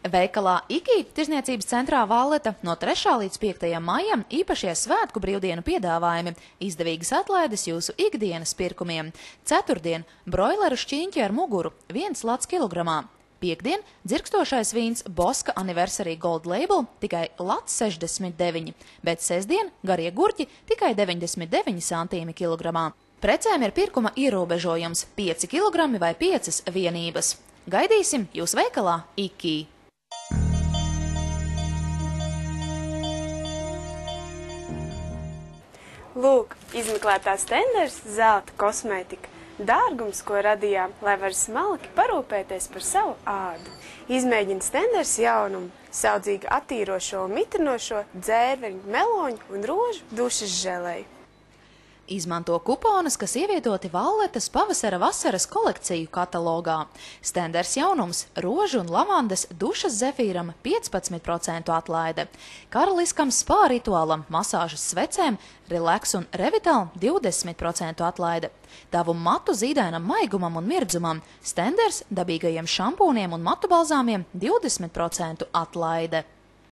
Veikalā IKI tirzniecības centrā Valleta no 3. līdz 5. maijam īpašie svētku brīvdienu piedāvājumi, izdevīgas atlaides jūsu ikdienas pirkumiem. Ceturtdien broileru šķīņķi ar muguru 1 lats kilogramā. Piektdien dzirkstošais vīns Boska Anniversary Gold Label tikai lats 69, bet sestdien garie gurķi tikai 99 centīmi kilogramā. Precēm ir pirkuma ierobežojums 5 kilogrami vai 5 vienības. Gaidīsim jūs veikalā IKI. Lūk, izmeklētās tenders zelta kosmētika. Dārgums, ko radījām, lai var smalki parūpēties par savu ādu. Izmēģina tenders jaunumu, saudzīgi attīrošo un mitrinošo dzērveņu, meloņu un rožu dušas želeju. Izmanto kuponus, kas ievietoti Valletas pavasara-vasaras kolekciju katalogā. Stenders jaunums – rožu un lavandas dušas zefīram 15% atlaide. Karaliskam spā rituālam, masāžas svecēm, relax un revital 20% atlaide. Tavu matu zīdainam maigumam un mirdzumam Stenders dabīgajiem šampūniem un matu balzāmiem 20% atlaide.